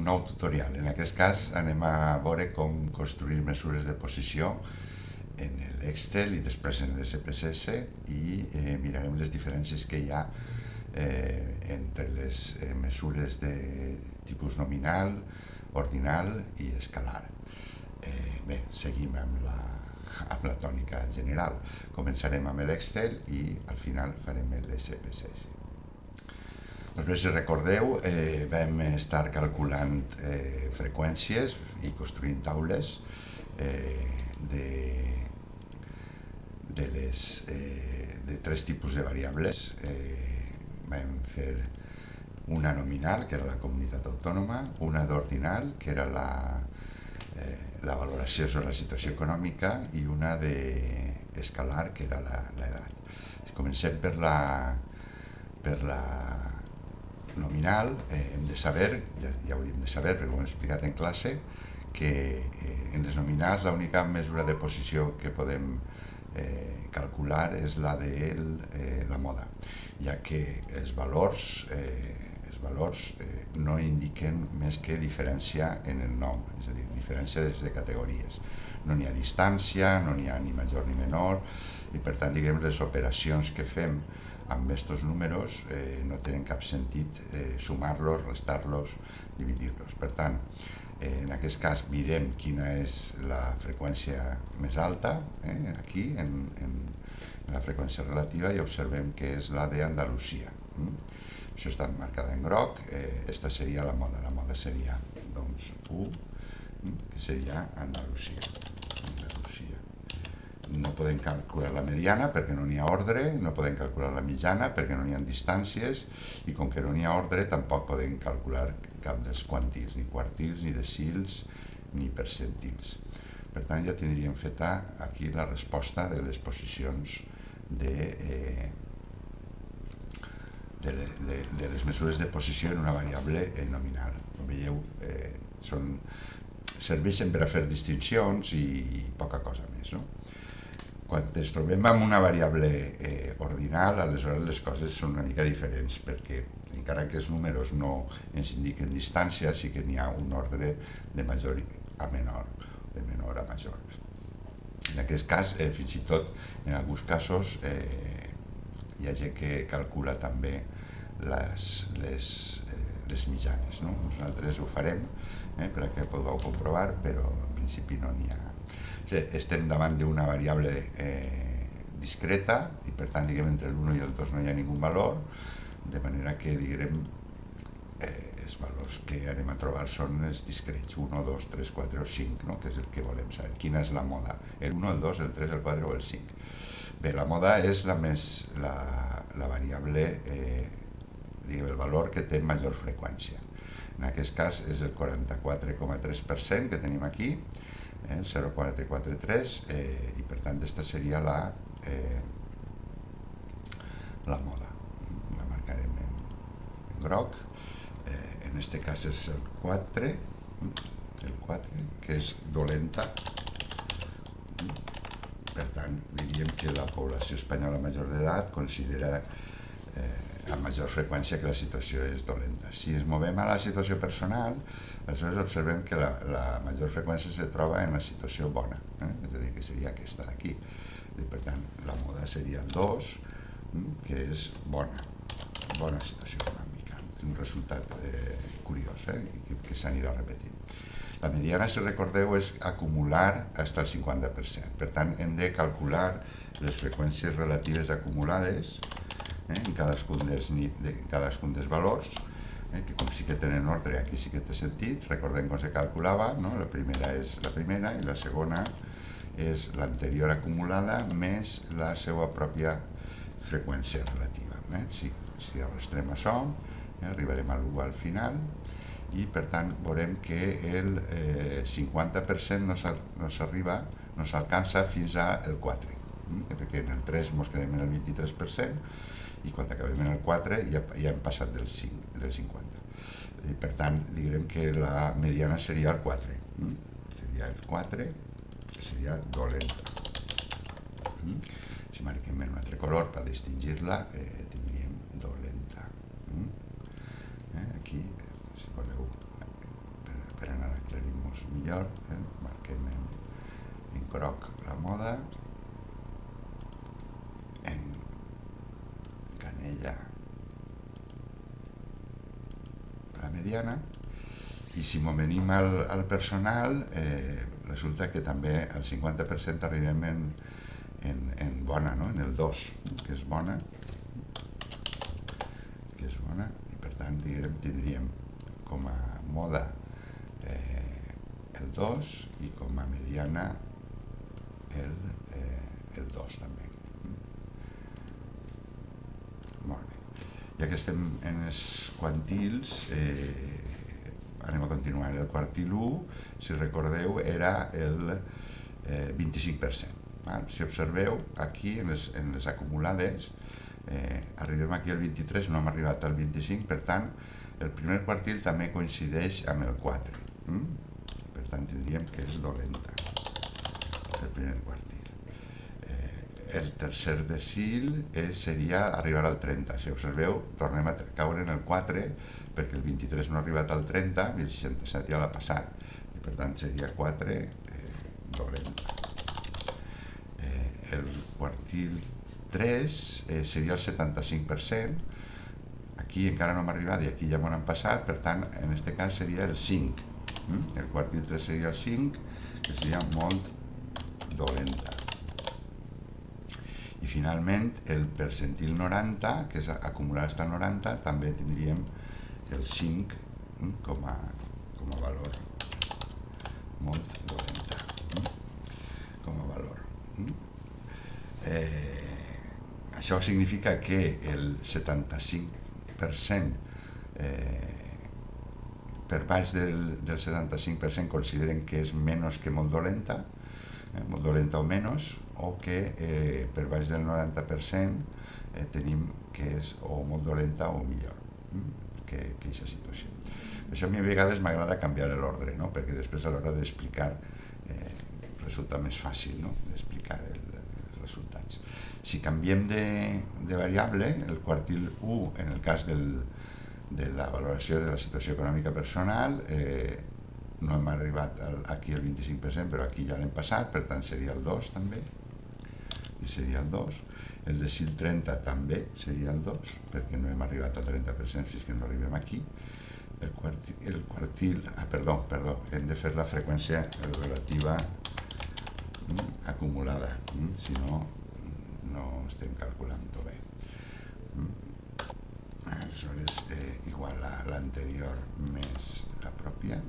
nou tutorial. En aquest cas anem a veure com construir mesures de posició en l'Excel i després en l'SPSS i mirarem les diferències que hi ha entre les mesures de tipus nominal, ordinal i escalar. Bé, seguim amb la tònica general. Començarem amb l'Excel i al final farem l'SPSS. Doncs si recordeu, vam estar calculant freqüències i construint taules de tres tipus de variables. Vam fer una nominal, que era la comunitat autònoma, una d'ordinal, que era la valoració sobre la situació econòmica, i una d'escalar, que era l'edat. Si comencem per la nominal, hem de saber, ja hauríem de saber, perquè ho hem explicat en classe, que en les nominals l'única mesura de posició que podem calcular és la de la moda, ja que els valors no indiquen més que diferència en el nom, és a dir, diferència de categories. No n'hi ha distància, no n'hi ha ni major ni menor, i per tant, diguem, les operacions que fem amb aquests números no tenen cap sentit sumar-los, restar-los, dividir-los. Per tant, en aquest cas mirem quina és la freqüència més alta, aquí, en la freqüència relativa, i observem que és la d'Andalusia. Això està marcada en groc, aquesta seria la moda. La moda seria, doncs, 1, que seria Andalusia. No podem calcular la mediana perquè no n'hi ha ordre, no podem calcular la mitjana perquè no n'hi ha distàncies, i com que no n'hi ha ordre tampoc podem calcular cap dels quantils, ni quartils, ni decils, ni percentils. Per tant, ja tindríem feta aquí la resposta de les posicions de les mesures de posició en una variable nominal. Com veieu, serveixen per a fer distincions i poca cosa més, no? Quan ens trobem amb una variable ordinal, aleshores les coses són una mica diferents, perquè encara que els números no ens indiquen distància, sí que n'hi ha un ordre de major a menor, de menor a major. En aquest cas, fins i tot, en alguns casos, hi ha gent que calcula també les mitjanes. Nosaltres ho farem perquè podeu comprovar, però en principi no n'hi ha. Estem davant d'una variable discreta i per tant, diguem, entre l'1 i el 2 no hi ha ningú valor, de manera que, diguem, els valors que anem a trobar són els discrets, 1, 2, 3, 4 o 5, que és el que volem saber. Quina és la moda? El 1, el 2, el 3, el 4 o el 5? Bé, la moda és la variable, el valor que té major freqüència. En aquest cas és el 44,3% que tenim aquí, el 0,443, i per tant aquesta seria la moda. La marcarem en groc. En aquest cas és el 4, que és dolenta. Per tant, diríem que la població espanyola major d'edat considera amb major freqüència que la situació és dolenta. Si ens movem a la situació personal, aleshores observem que la major freqüència se troba en la situació bona, és a dir, que seria aquesta d'aquí. Per tant, la moda seria el 2, que és bona situació econòmica. És un resultat curiós, que s'anirà repetint. La mediana, si recordeu, és acumular fins al 50%. Per tant, hem de calcular les freqüències relatives acumulades en cadascun dels valors, que com sí que tenen ordre, aquí sí que té sentit. Recordem com se calculava, la primera és la primera i la segona és l'anterior acumulada més la seva pròpia freqüència relativa. Si arrastrem això, arribarem a l'1 al final, i per tant veurem que el 50% no s'alcança fins al 4, perquè en el 3 ens quedem en el 23%, i quan acabem en el 4 ja hem passat del 50. Per tant, direm que la mediana seria el 4. Seria el 4, que seria dolenta. Si marquem en un altre color per distingir-la, tindríem dolenta. Aquí, si voleu, doncs millor, marquem en groc la moda, en canella la mediana, i si m'ho venim al personal, resulta que també al 50% arribem en bona, no? En el 2, que és bona, i per tant tindríem com a moda el 2 i com a mediana el 2 també. Molt bé. Ja que estem en els quantils, anem a continuar. El quartil 1, si recordeu, era el 25%. Si observeu, aquí en les acumulades, arribem aquí al 23, no hem arribat al 25, per tant, el primer quartil també coincideix amb el 4. Per tant, tindríem que és dolenta, el primer quartil. El tercer decil seria arribar al 30. Si observeu, tornem a caure en el 4, perquè el 23 no ha arribat al 30 i el 67 ja l'ha passat. I per tant, seria 4 dolenta. El quartil 3 seria el 75%. Aquí encara no hem arribat i aquí ja m'ho han passat, per tant, en aquest cas seria el 5. El quartil 3 seria el 5, que seria molt dolenta. I finalment, el percentil 90, que és acumular hasta el 90, també tindríem el 5 com a valor. Molt dolenta. Com a valor. Això significa que el 75% per baix del 75% consideren que és menys que molt dolenta o menys, o que per baix del 90% tenim que és o molt dolenta o millor que aquesta situació. Això a mi a vegades m'agrada canviar l'ordre, perquè després a l'hora d'explicar resulta més fàcil d'explicar els resultats. Si canviem de variable, el quartil 1, en el cas de la valoració de la situació econòmica personal, no hem arribat aquí al 25%, però aquí ja l'hem passat, per tant seria el 2 també, i seria el 2. El decil 30 també seria el 2, perquè no hem arribat al 30% fins que no arribem aquí. El quartil, perdó, hem de fer la freqüència relativa acumulada, si no, no estem calculant-ho bé. Aleshores, igual a l'anterior més la pròpia.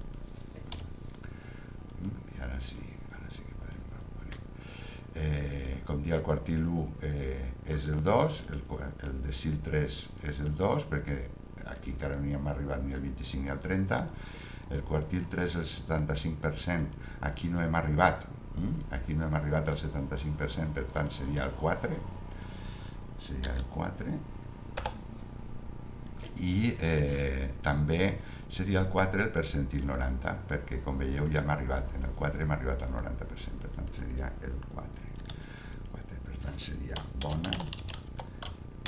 I ara sí que podem calcular. Com dia el quartil 1 és el 2, el decil 3 és el 2, perquè aquí encara no hi hem arribat ni al 25 ni al 30. El quartil 3, el 75%, aquí no hem arribat. Aquí no hem arribat al 75%, per tant seria el 4. Seria el 4. I també seria el 4 el percentil 90, perquè com veieu ja hem arribat, en el 4 hem arribat al 90%, per tant seria el 4. Per tant seria bona,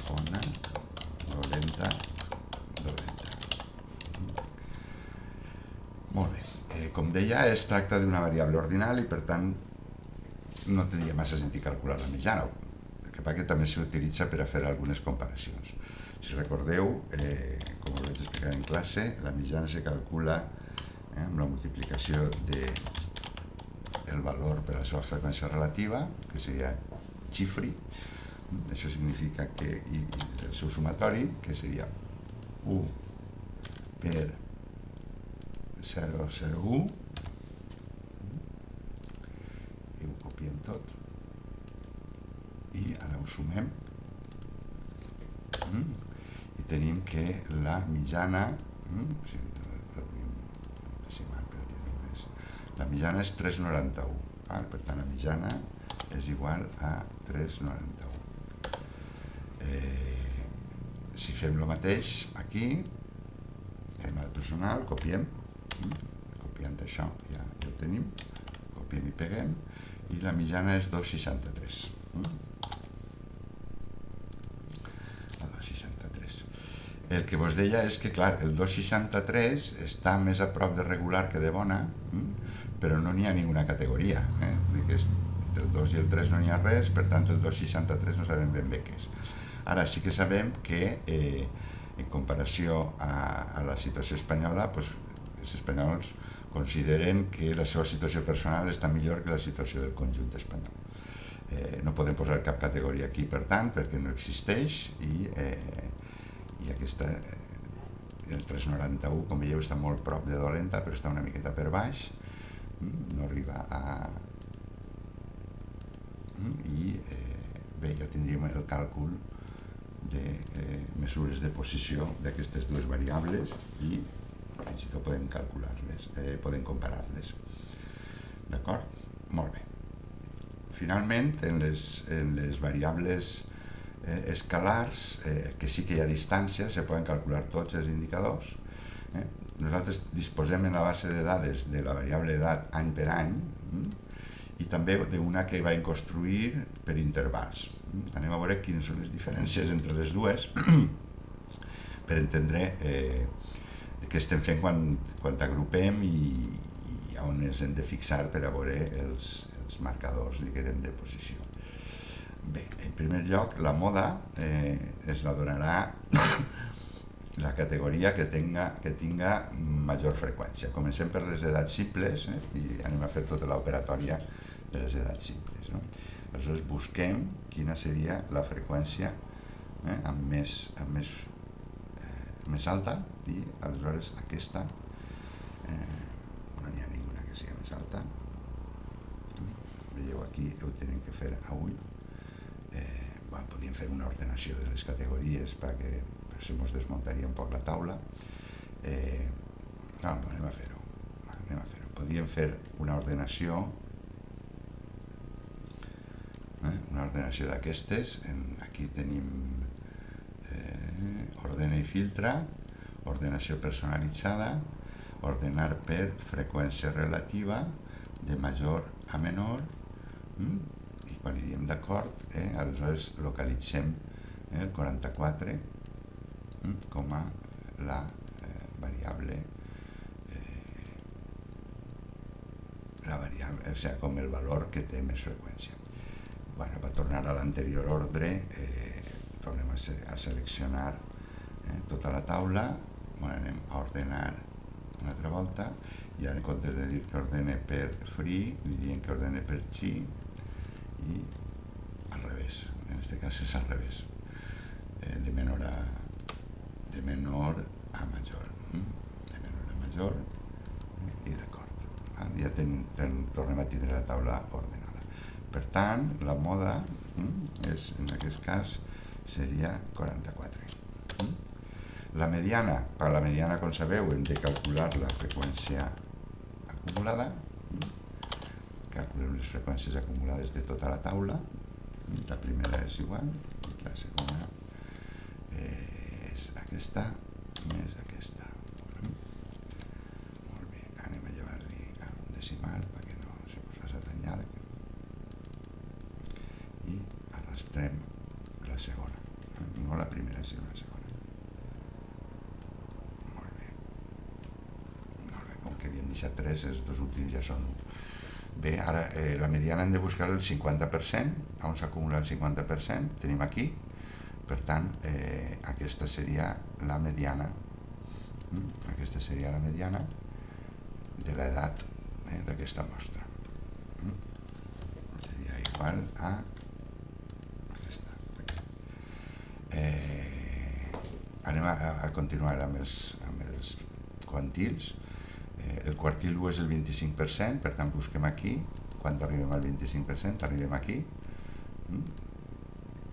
dolenta. Molt bé. Com deia, es tracta d'una variable ordinal i per tant no tindria massa sentit calcular la mitjana, que també s'utilitza per a fer algunes comparacions. Si recordeu, com us vaig explicar en classe, la mitjana se calcula amb la multiplicació del valor per a la seva freqüència relativa, que seria xifri. Això significa que el seu sumatori, que seria 1 per 0,01, i ho copiem tot, i ara ho sumem, i tenim que la mitjana, la mitjana és 3,91, per tant la mitjana és igual a 3,91. Si fem el mateix aquí, en el personal, copiem, copiant això ja ho tenim, copiem i peguem, i la mitjana és 2,63. El que vos deia és que, clar, el 2,63 està més a prop de regular que de bona, però no n'hi ha ninguna categoria. Entre el 2 i el 3 no n'hi ha res, per tant el 2,63 no sabem ben bé què és. Ara sí que sabem que, en comparació a la situació espanyola, doncs, els espanyols consideren que la seva situació personal està millor que la situació del conjunt espanyol. No podem posar cap categoria aquí, per tant, perquè no existeix, i aquesta, el 3,91, com veieu, està molt prop de dolenta, però està una miqueta per baix, no arriba a... I bé, ja tindríem el càlcul de mesures de posició d'aquestes dues variables i fins i tot podem calcular-les, podem comparar-les. D'acord? Molt bé. Finalment, en les variables escalars, que sí que hi ha distància, se poden calcular tots els indicadors. Nosaltres disposem en la base de dades de la variable edat any per any i també d'una que vam construir per intervals. Anem a veure quines són les diferències entre les dues per entendre què estem fent quan agrupem i on ens hem de fixar per a veure els marcadors, diguem, de posició. Bé, en primer lloc, la moda es la donarà la categoria que tinga major freqüència. Comencem per les edats simples i anem a fer tota l'operatòria de les edats simples. Aleshores busquem quina seria la freqüència amb més alta i aleshores aquesta no n'hi ha ninguna que sigui més alta. Veieu, aquí ho tenim que fer a ull. Podríem fer una ordenació de les categories perquè si ens desmuntaria un poc la taula. Anem a fer-ho. Podríem fer una ordenació d'aquestes. Aquí tenim ordena i filtra, ordenació personalitzada, ordenar per freqüència relativa de major a menor, i quan hi diem d'acord, aleshores localitzem el 44 com a la variable, o sigui, com el valor que té més freqüència. Per tornar a l'anterior ordre, tornem a seleccionar tota la taula, anem a ordenar una altra volta, i ara en comptes de dir que ordene per free, diríem que ordene per chi, i al revés, en aquest cas és al revés, de menor a major, i d'acord, ja tornem a tindre la taula ordenada. Per tant, la moda en aquest cas seria 44. La mediana, per la mediana, com sabeu, hem de calcular la freqüència acumulada. Calculem les freqüències acumulades de tota la taula. La primera és igual, la segona és aquesta més aquesta. Molt bé, anem a llevar-li un decimal perquè no se us faci tan llarg. I arrastrem la segona, no la primera, sinó la segona. Que havien deixat 3, els dos últims ja són 1. Bé, ara la mediana hem de buscar el 50%, on s'acumula el 50%, tenim aquí, per tant, aquesta seria la mediana, de l'edat d'aquesta mostra. Seria igual a aquesta. Anem a continuar amb els quantils. El quartil 1 és el 25%, per tant busquem aquí, quan arribem al 25% arribem aquí.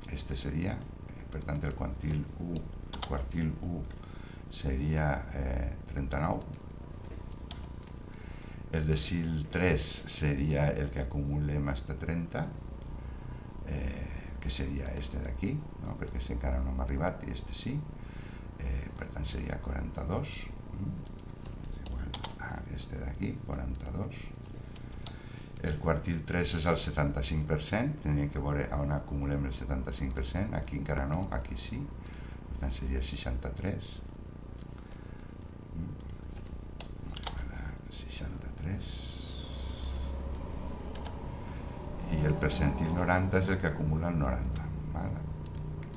Este seria, per tant el quartil 1 seria 39. El decil 3 seria el que acumulem fins a 30, que seria este d'aquí, perquè este encara no hem arribat i este sí, per tant seria 42. Este d'aquí, 42. El quartil 3 és el 75%, tindríem que veure on acumulem el 75%, aquí encara no, aquí sí, per tant seria 63. 63. I el percentil 90 és el que acumula el 90. Vale?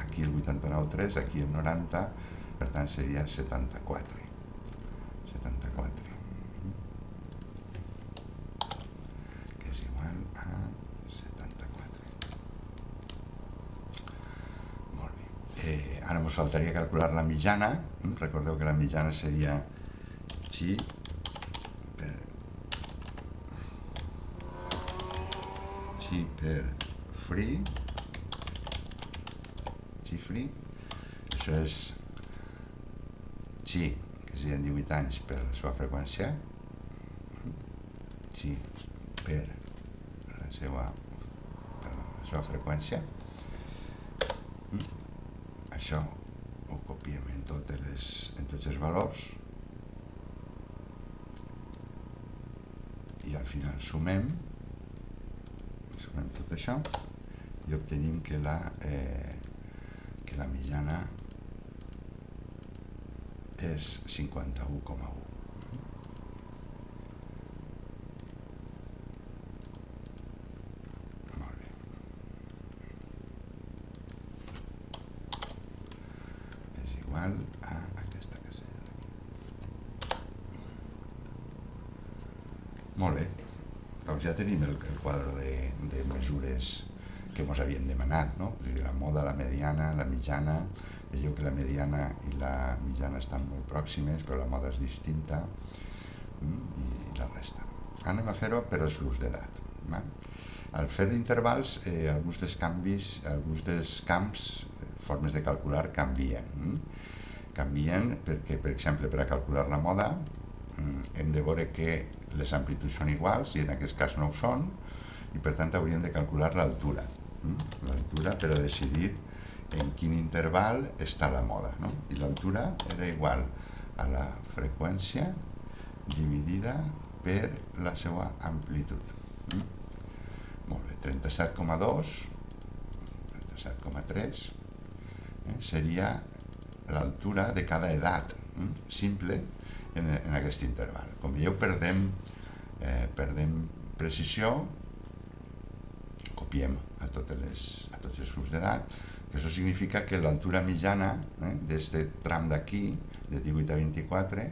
Aquí el 89,3, aquí el 90, per tant seria 74. 74. Que és igual a 74. Molt bé. Ara ens faltaria calcular la mitjana. Recordeu que la mitjana seria chi per free. Chi free. Això és chi, que serien 18 anys per la seva freqüència, chi per la seva freqüència. Això ho copiem en tots els valors i al final sumem tot això i obtenim que la mitjana és 51,1. Molt bé. És igual a aquesta casella d'aquí. Molt bé. Doncs ja tenim el quadre de mesures que ens havien demanat, no? La moda, la mediana, la mitjana. Veieu que la mediana i la mitjana estan molt pròximes, però la moda és distinta, i la resta. Anem a fer-ho per als grups d'edat. Al fer intervals, alguns dels camps, formes de calcular, canvien. Canvien perquè, per exemple, per a calcular la moda, hem de veure que les amplituds són iguals, i en aquest cas no ho són, i per tant hauríem de calcular l'altura. L'altura per a decidir en quin interval està la moda. I l'altura era igual a la freqüència dividida per la seva amplitud. Molt bé, 37,2, 37,3 seria l'altura de cada edat simple en aquest interval. Com veieu, perdem precisió, copiem a tots els grups d'edat, que això significa que l'altura mitjana d'aquest tram d'aquí, de 18 a 24,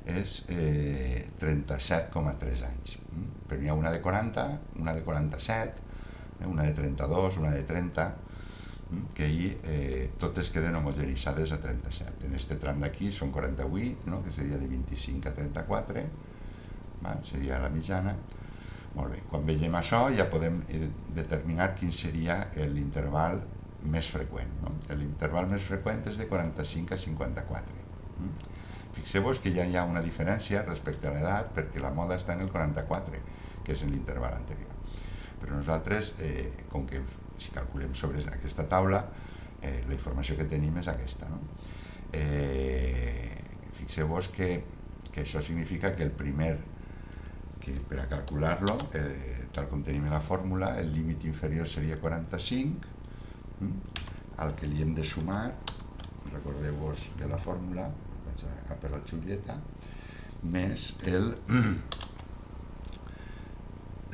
és 37,3 anys. Però n'hi ha una de 40, una de 47, una de 32, una de 30, que totes queden homogenitzades a 37. En aquest tram d'aquí són 48, que seria de 25 a 34, seria la mitjana. Molt bé, quan vegem això ja podem determinar quin seria l'interval més freqüent. L'interval més freqüent és de 45 a 54. Fixeu-vos que ja hi ha una diferència respecte a l'edat perquè la moda està en el 44, que és en l'interval anterior. Però nosaltres, com que si calculem sobre aquesta taula, la informació que tenim és aquesta. Fixeu-vos que això significa que el primer, que per a calcular-lo, tal com tenim en la fórmula, el límit inferior seria 45, al que li hem de sumar, recordeu-vos de la fórmula, vaig a per la Julieta, més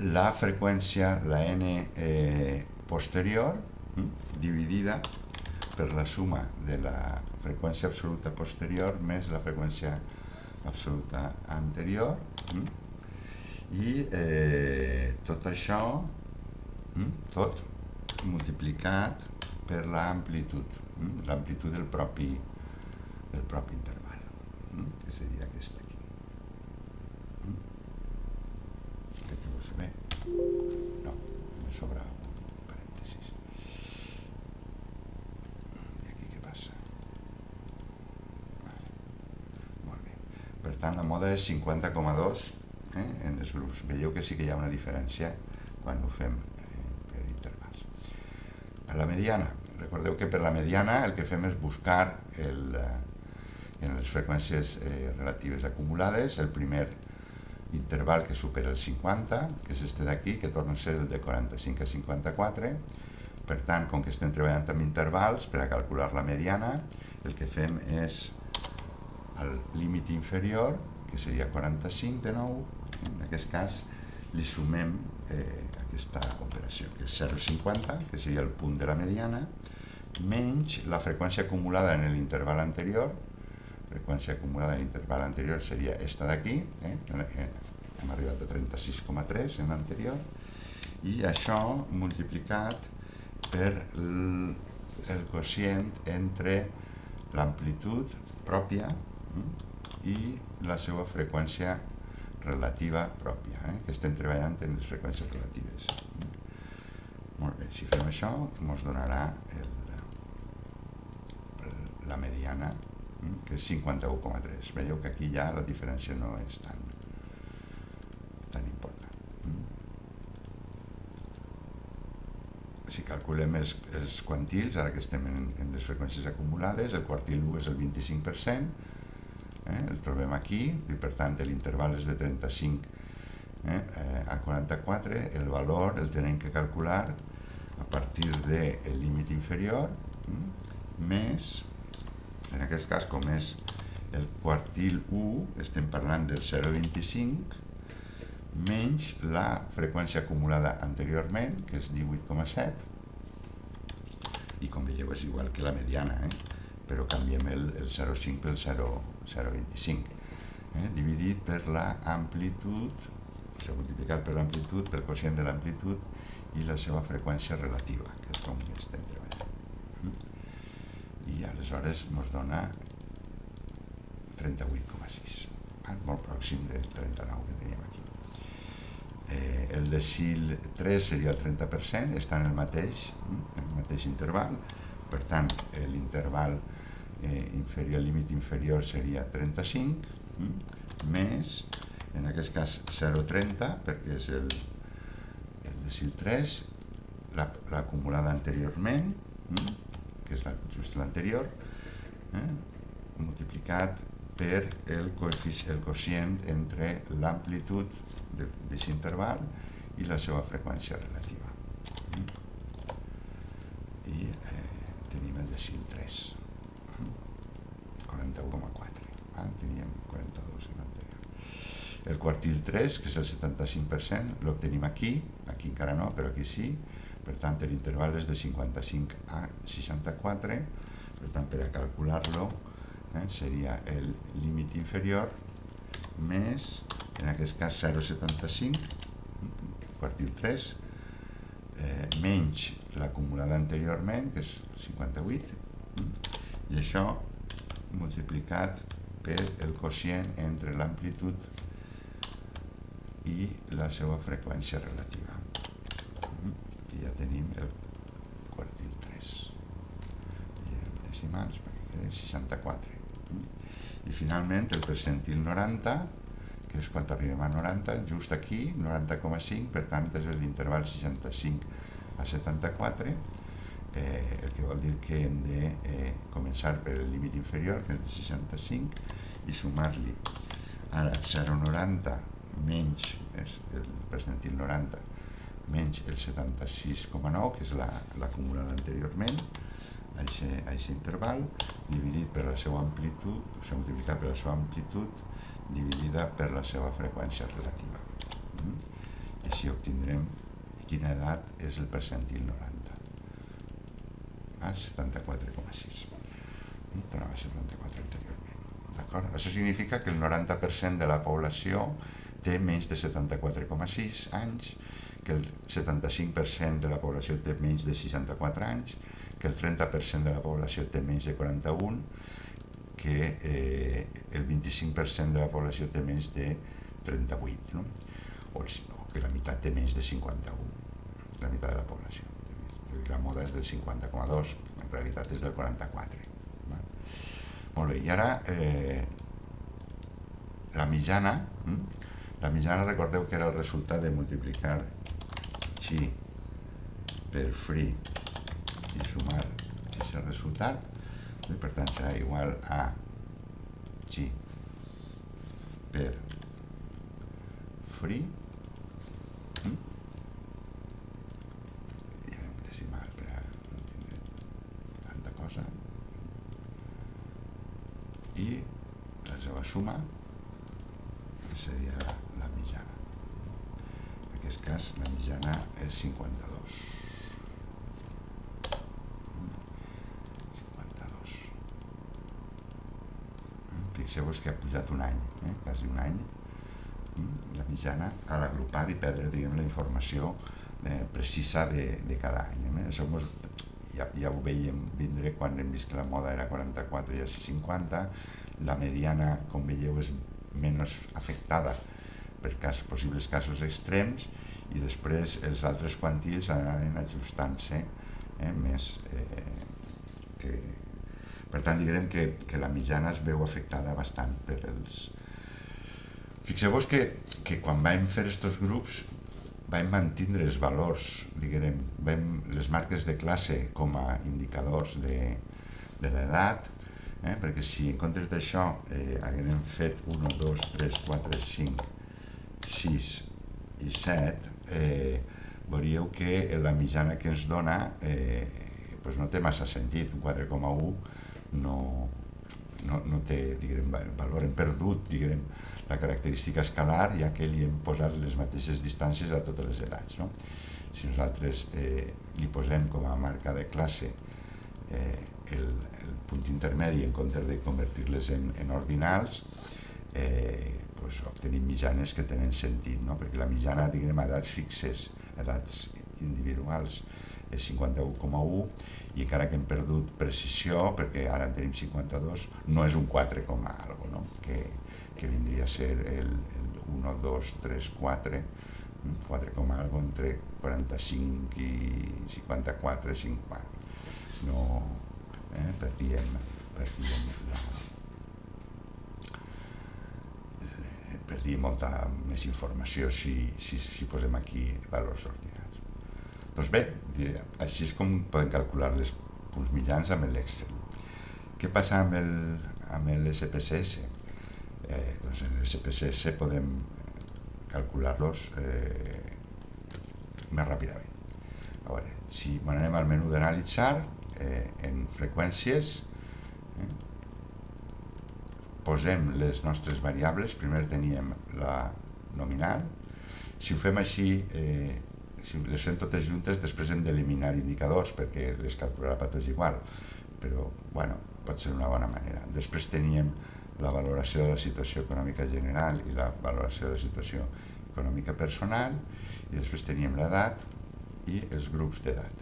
la freqüència, la n posterior, dividida per la suma de la freqüència absoluta posterior més la freqüència absoluta anterior, i tot això, tot multiplicat per l'amplitud del propi interval, que seria aquesta aquí. Crec que ho he fet bé. No, me sobra un parèntesis. I aquí què passa? Molt bé. Per tant, la moda és 50,2 en els grups. Veieu que sí que hi ha una diferència quan ho fem per intervals. A la mediana, recordeu que per la mediana el que fem és buscar en les freqüències relatives acumulades el primer interval que supera el 50, que és este d'aquí, que torna a ser el de 45 a 54, Per tant, com que estem treballant amb intervals, per a calcular la mediana, el que fem és el límit inferior, que seria 45 de nou, en aquest cas li sumem aquesta operació, que és 0,50, que seria el punt de la mediana, menys la freqüència acumulada en l'interval anterior. Freqüència acumulada en l'interval anterior seria esta d'aquí, hem arribat a 36,3 en l'anterior, i això multiplicat per el quocient entre l'amplitud pròpia i la seva freqüència relativa pròpia, que estem treballant en les freqüències relatives. Molt bé, si fem això, ens donarà la mediana, que és 51,3. Veieu que aquí ja la diferència no és tan important. Si calculem els quantils, ara que estem en les freqüències acumulades, el quartil 1 és el 25%, el trobem aquí, i per tant l'interval és de 35 a 44, el valor el tenim que calcular a partir del límit inferior, més, en aquest cas com és el quartil 1, estem parlant del 0,25, menys la freqüència acumulada anteriorment, que és 18,7, i com veieu és igual que la mediana, però canviem el 0,5 pel 0,25, dividit per l'amplitud, multiplicat per l'amplitud, pel quocient de l'amplitud i la seva freqüència relativa, que és com estem treballant. I aleshores ens dona 38,6, molt pròxim del 39 que teníem aquí. El decil 3 seria el 30%, està en el mateix interval, per tant l'interval inferior, el límit inferior seria 35, més, en aquest cas 0,30, perquè és el decil 3, l'acumulada anteriorment, que és just l'anterior, multiplicat per el quocient entre l'amplitud d'aquest interval i la seva freqüència relativa. I tenim el decil 3, 41,4. Teníem 42 en l'anterior. El quartil 3, que és el 75%, l'obtenim aquí encara no, però aquí sí. Per tant, l'interval és de 55 a 64, per tant, per a calcular-lo seria el límit inferior més, en aquest cas 0,75, quartil 3, menys l'acumulada anteriorment, que és 58, i això multiplicat per el quocient entre l'amplitud i la seva freqüència relativa. I ja tenim el quartil 3. I decimals perquè queda 64. I finalment el percentil 90, que és quan arribem a 90, just aquí, 90,5, per tant és l'interval 65 a 74, el que vol dir que hem de començar per el límit inferior, que és de 65, i sumar-li ara 0,90 menys el percentil 90 menys el 76,9, que és l'acumulada anteriorment, a aquest interval, dividit per la seva amplitud, o sigui, multiplicat per la seva amplitud, dividida per la seva freqüència relativa. I així obtindrem quina edat és el percentil 90. El 74,6. Tornava a 74 anteriorment. D'acord? Això significa que el 90% de la població té menys de 74,6 anys, que el 75% de la població té menys de 64 anys, que el 30% de la població té menys de 41, que el 25% de la població té menys de 38, no? O que la meitat té menys de 51, la meitat de la població. La moda és del 50,2, en realitat és del 44. Molt bé, i ara la mitjana, recordeu que era el resultat de multiplicar chi per free i sumar aquest resultat, i per tant serà igual a chi per free, i decimal per a i la seva suma, que seria la mitjana. En aquest cas la mitjana és 52. 52. Fixeu-vos que ha pujat un any, quasi un any, la mitjana, cal agrupar i perdre, diguem, la informació precisa de cada any. Això ja ho veiem vindre quan hem vist que la moda era 44 i així 50, la mediana, com veieu, és menys afectada per possibles casos extrems, i després els altres quantils anaven ajustant-se més que... Per tant, diguem que la mitjana es veu afectada bastant per els... Fixeu-vos que quan vam fer aquests grups vam mantindre els valors, diguem, les marques de classe com a indicadors de l'edat, perquè si en comptes d'això haguem fet 1, 2, 3, 4, 5, 6 i 7, veuríeu que la mitjana que ens dona no té massa sentit. Un 4,1 no té, diguem, valor. Hem perdut, diguem, la característica escalar, ja que li hem posat les mateixes distàncies a totes les edats. Si nosaltres li posem com a marca de classe el punt intermedi en comptes de convertir-les en ordinals, obtenim mitjanes que tenen sentit, perquè la mitjana, diguem, a edats fixes, edats individuals, és 51,1, i encara que hem perdut precisió, perquè ara en tenim 52, no és un 4, que vindria a ser el 1, 2, 3, 4, 4, entre 45 i 54, 50. No, perdíem molta més informació si posem aquí valors ordinals. Doncs bé, així és com podem calcular els punts mitjans amb l'Excel. Què passa amb l'SPSS? Doncs en l'SPSS podem calcular-los més ràpidament. A veure, si anem al menú d'analitzar, en freqüències, posem les nostres variables. Primer teníem la nominal. Si ho fem així, si les fem totes juntes, després hem d'eliminar indicadors perquè les calcularà per tots igual, però pot ser una bona manera. Després teníem la valoració de la situació econòmica general i la valoració de la situació econòmica personal, i després teníem l'edat i els grups d'edat.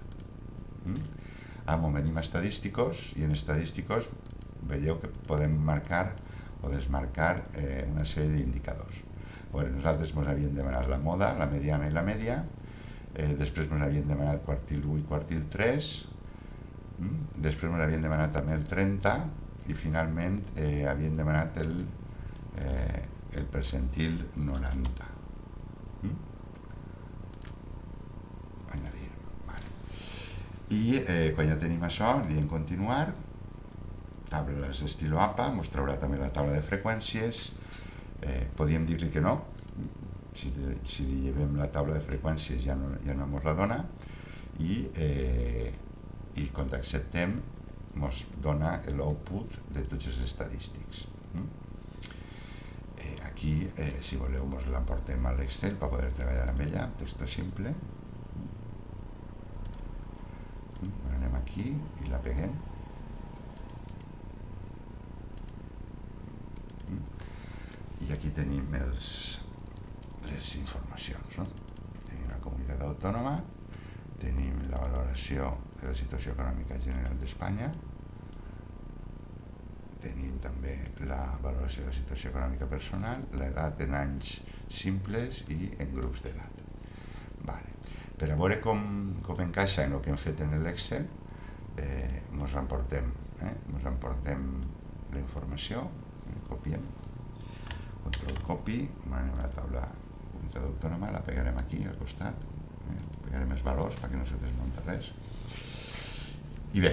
Venim a estadísticos, i en estadísticos veieu que podem marcar o desmarcar una sèrie d'indicadors. Nosaltres ens havíem demanat la moda, la mediana i la media, després ens havíem demanat quartil 1 i quartil 3, després ens havíem demanat també el 30, i finalment havíem demanat el percentil 90. Añadir. I quan ja tenim això, diem continuar, tables d'estilo APA, ens traurà també la taula de freqüències. Podíem dir-li que no, si li llevem la taula de freqüències ja no ens la dona, i quan acceptem ens dona l'output de tots els estadístics. Aquí, si voleu, ens l'emportem a l'Excel per poder treballar amb ella, texto simple. Anem aquí i la peguem. I aquí tenim les informacions. Tenim la comunitat autònoma, tenim la valoració de la situació econòmica general d'Espanya, tenim també la valoració de la situació econòmica personal, l'edat en anys simples i en grups d'edat. Per a veure com encaixa en el que hem fet en l'Excel, ens emportem la informació, copiem, control copy, anem a la taula comunitat autònoma, la pegarem aquí al costat, pegarem els valors perquè no se desmunta res. I bé,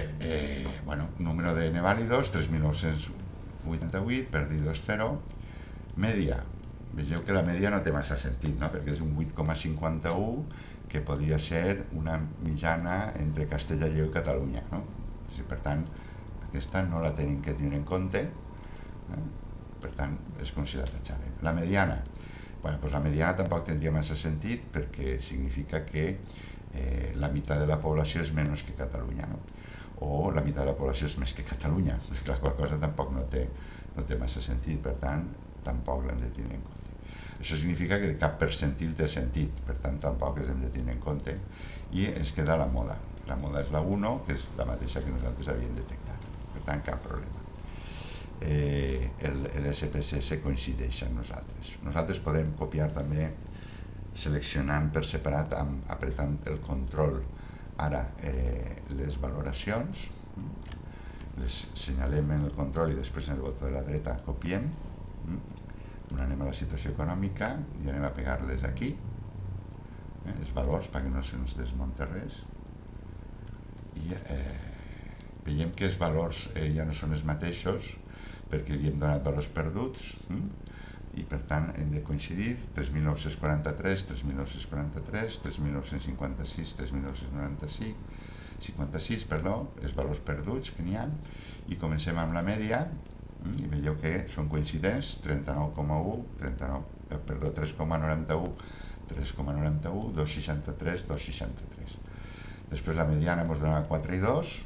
número de neválidos, 3.988, perdidos 0, media. Vegeu que la media no té massa sentit, perquè és un 8,51, que podria ser una mitjana entre Castella i Lleó i Catalunya. Per tant, aquesta no la tenim que tenir en compte, Per tant, és com si la tatxàvem. La mediana. Bueno, doncs la mediana tampoc tindria massa sentit perquè significa que la meitat de la població és menys que Catalunya, no? O la meitat de la població és més que Catalunya, perquè la qual cosa tampoc no té massa sentit, per tant, tampoc l'hem de tenir en compte. Això significa que cap percentil té sentit, per tant, tampoc els hem de tenir en compte. I ens queda la moda. La moda és la 1, que és la mateixa que nosaltres havíem detectat. Per tant, cap problema. L'SPSS coincideix amb nosaltres. Nosaltres podem copiar també seleccionant per separat, apretant el control. Ara, les valoracions, les senyalem en el control i després en el botó de la dreta copiem. Anem a la situació econòmica i anem a pegar-les aquí, els valors, perquè no se'ns desmunta res. I veiem que els valors ja no són els mateixos perquè li hem donat valors perduts i per tant hem de coincidir 3.943, 3.943, 3.956, 3.995, 56, els valors perduts que n'hi ha, i comencem amb la mèdia i veieu que són coincidents, 39,1, 3,91, 3,91, 2,63, 2,63. Després la mediana ens dona 4 i 2,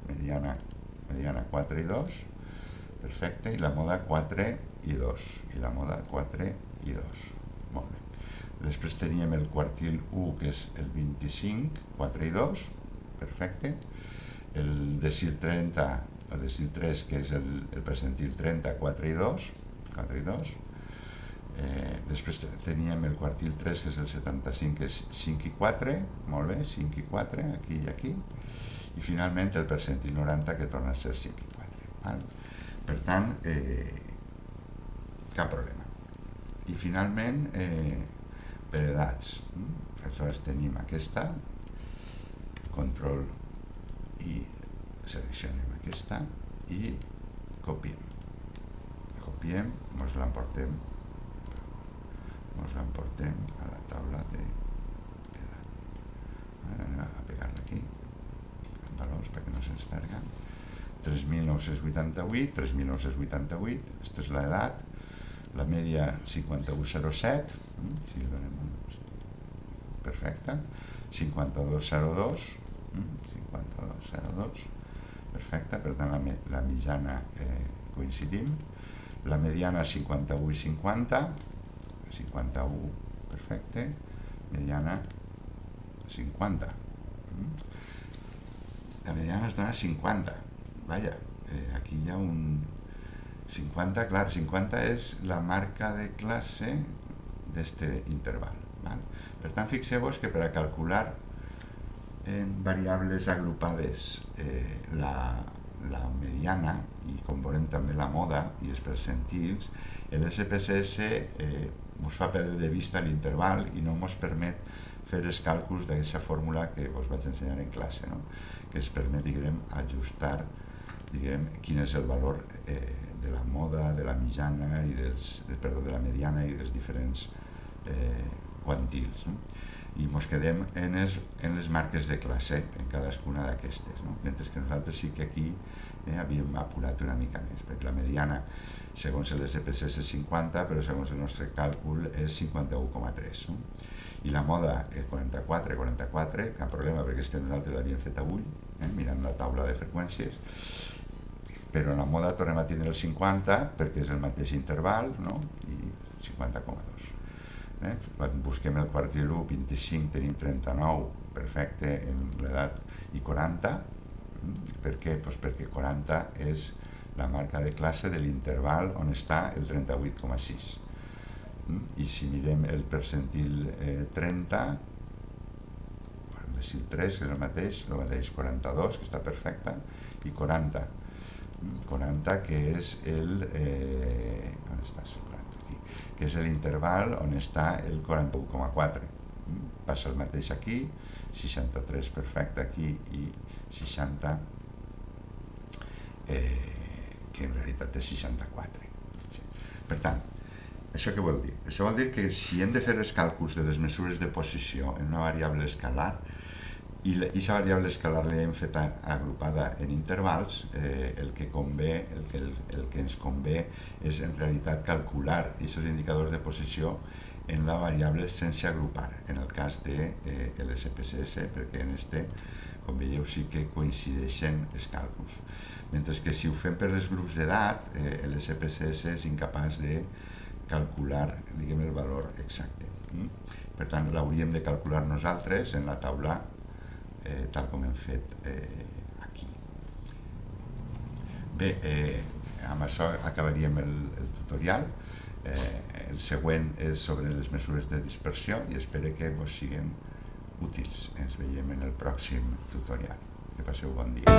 mediana 4 i 2, perfecte, i la moda 4 i 2, i la moda 4 i 2, molt bé. Després teníem el quartil 1, que és el 25, 4 i 2, perfecte. El decil 30, el decil 3, que és el percentil 30, 4 i 2, 4 i 2. Després teníem el quartil 3, que és el 75, que és 5 i 4, molt bé, 5 i 4, aquí i aquí. I finalment el percentil 90, que torna a ser 5 i 4. Val? Per tant, cap problema. I finalment, per edats. Aleshores tenim aquesta, control i seleccionem aquesta i copiem. Copiem, ens l'emportem a la taula d'edat. Anem a pegar-la aquí, en valors perquè no se'ns perga. 3.988, 3.988, aquesta és l'edat, la mèdia 51,07, si li donem un... perfecte, 52,02, 52,02, perfecte, per tant la mitjana coincidim, la mediana 51,50, 51, perfecte, mediana 50, la mediana es dona 50, vaja, aquí hi ha un 50, clar, 50 és la marca de classe d'este interval. Per tant, fixeu-vos que per a calcular en variables agrupades la mediana i com veurem també la moda i els percentils, l'SPSS ens fa perdre de vista l'interval i no ens permet fer els càlculs d'aquesta fórmula que us vaig ensenyar en classe, que ens permet ajustar quin és el valor de la moda, de la mitjana i de la mediana i dels diferents quantils. I ens quedem en les marques de classe en cadascuna d'aquestes, mentre que nosaltres sí que aquí havíem apurat una mica més, perquè la mediana segons l'SPSS és 50, però segons el nostre càlcul és 51,3. I la moda 44, 44, cap problema, perquè nosaltres l'havíem fet a ull, mirant la taula de freqüències, però en la moda tornem a tindre el 50 perquè és el mateix interval, i 50,2. Quan busquem el quartil 1, 25, tenim 39, perfecte, en l'edat, i 40. Per què? Perquè 40 és la marca de classe de l'interval on està el 38,6. I si mirem el percentil 30, el decil 3, que és el mateix 42, que està perfecte, i 40, que és on està el 40 aquí? Que és l'interval on està el 41,4. Passa el mateix aquí, 63 perfecte aquí i 60 que en realitat és 64. Per tant, això què vol dir? Això vol dir que si hem de fer els càlculs de les mesures de posició en una variable escalar, I aquesta variable escalar l'hem fet agrupada en intervals. El que ens convé és en realitat calcular aquests indicadors de posició en la variable sense agrupar, en el cas de l'SPSS, perquè en com veieu, sí que coincideixen els càlculs. Mentre que si ho fem per els grups d'edat, l'SPSS és incapaç de calcular, diguem, el valor exacte. Per tant, l'hauríem de calcular nosaltres en la taula tal com hem fet aquí. Bé, amb això acabaríem el tutorial. El següent és sobre les mesures de dispersió i espero que vos siguin útils. Ens veiem en el pròxim tutorial. Que passeu bon dia.